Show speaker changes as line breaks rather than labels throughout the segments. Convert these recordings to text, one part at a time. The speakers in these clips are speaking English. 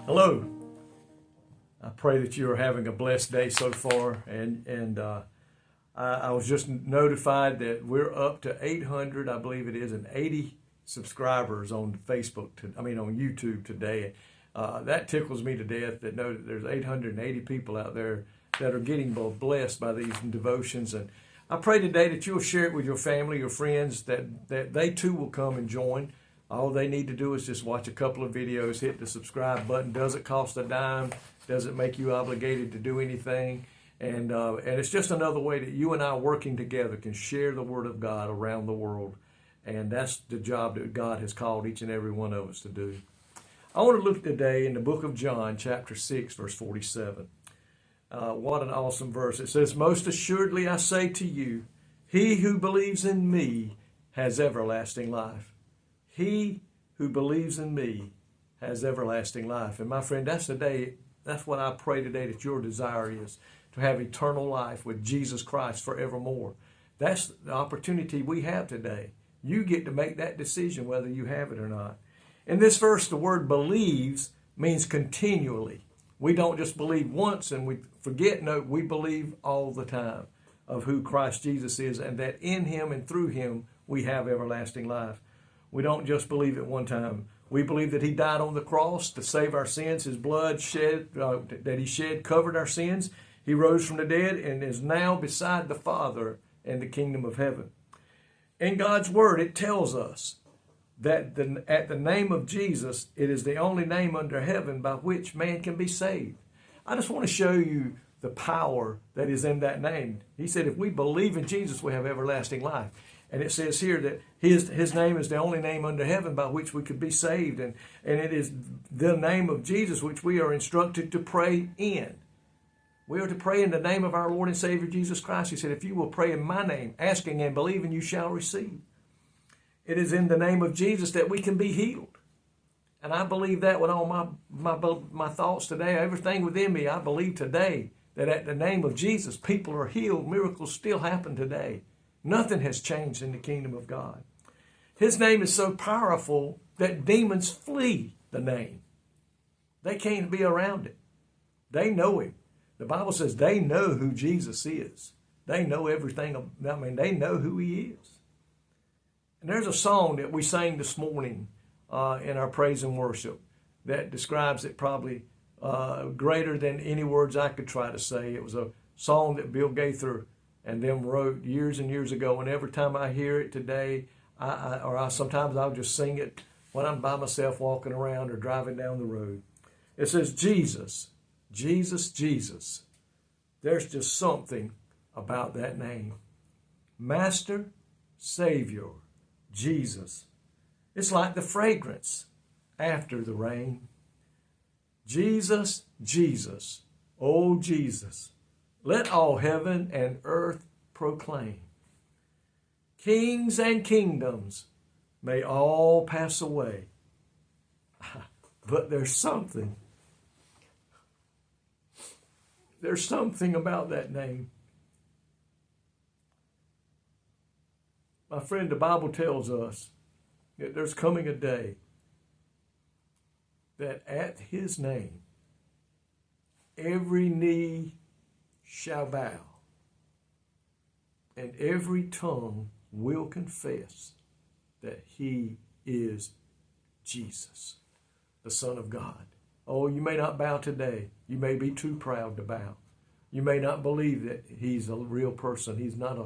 Hello. I pray that you are having a blessed day so far. I was just notified that we're up to 800, I believe it is, and 80 subscribers on Facebook, on YouTube today. That tickles me to death to know that there's 880 people out there that are getting blessed by these devotions. And I pray today that you'll share it with your family, your friends, that they too will come and join. All they need to do is just watch a couple of videos, hit the subscribe button. Doesn't cost a dime, doesn't make you obligated to do anything. And it's just another way that you and I working together can share the Word of God around the world. And that's the job that God has called each and every one of us to do. I want to look today in the book of John, chapter 6, verse 47. What an awesome verse. It says, "Most assuredly I say to you, he who believes in me has everlasting life. He who believes in me has everlasting life." And my friend, that's what I pray today that your desire is, to have eternal life with Jesus Christ forevermore. That's the opportunity we have today. You get to make that decision whether you have it or not. In this verse, the word believes means continually. We don't just believe once and we forget. No, we believe all the time of who Christ Jesus is, and that in him and through him we have everlasting life. We don't just believe it one time. We believe that he died on the cross to save our sins. His blood that he shed covered our sins. He rose from the dead and is now beside the Father in the kingdom of heaven. In God's word, it tells us that at the name of Jesus, it is the only name under heaven by which man can be saved. I just want to show you the power that is in that name. He said if we believe in Jesus, we have everlasting life. And it says here that his name is the only name under heaven by which we could be saved. And it is the name of Jesus which we are instructed to pray in. We are to pray in the name of our Lord and Savior Jesus Christ. He said, if you will pray in my name, asking and believing, you shall receive. It is in the name of Jesus that we can be healed. And I believe that with all my thoughts today, everything within me, I believe today that at the name of Jesus, people are healed. Miracles still happen today. Nothing has changed in the kingdom of God. His name is so powerful that demons flee the name. They can't be around it. They know him. The Bible says they know who Jesus is. They know everything. They know who he is. And there's a song that we sang this morning in our praise and worship that describes it probably greater than any words I could try to say. It was a song that Bill Gaither and them wrote years and years ago. And every time I hear it today, sometimes I'll just sing it when I'm by myself walking around or driving down the road. It says, Jesus, Jesus, Jesus. There's just something about that name. Master, Savior, Jesus. It's like the fragrance after the rain. Jesus, Jesus, oh Jesus. Let all heaven and earth proclaim. Kings and kingdoms may all pass away. But there's something about that name. My friend, the Bible tells us that there's coming a day that at his name, every knee shall bow, and every tongue will confess that he is Jesus, the Son of God. Oh, you may not bow today. You may be too proud to bow. You may not believe that he's a real person. He's not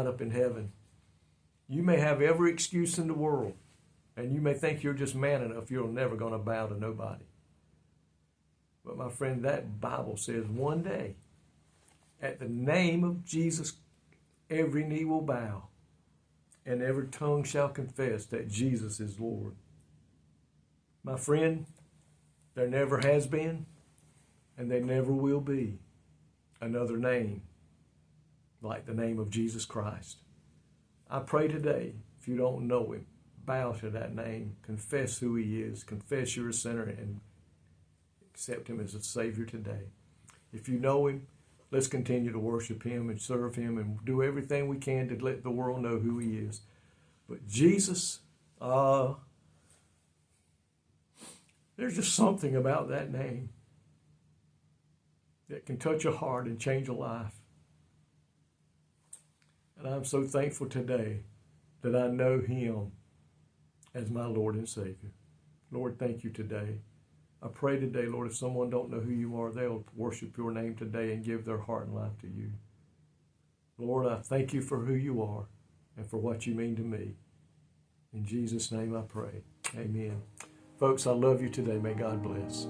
up in heaven. You may have every excuse in the world, and you may think you're just man enough. You're never going to bow to nobody. But my friend, that Bible says one day, at the name of Jesus, every knee will bow, and every tongue shall confess that Jesus is Lord. My friend, there never has been, and there never will be another name like the name of Jesus Christ. I pray today, if you don't know him, bow to that name, confess who he is, confess you're a sinner, and accept him as a Savior today. If you know him, let's continue to worship him and serve him and do everything we can to let the world know who he is. But Jesus, There's just something about that name that can touch a heart and change a life. And I'm so thankful today that I know him as my Lord and Savior. Lord, thank you today. I pray today, Lord, if someone don't know who you are, they'll worship your name today and give their heart and life to you. Lord, I thank you for who you are and for what you mean to me. In Jesus' name I pray. Amen. Folks, I love you today. May God bless.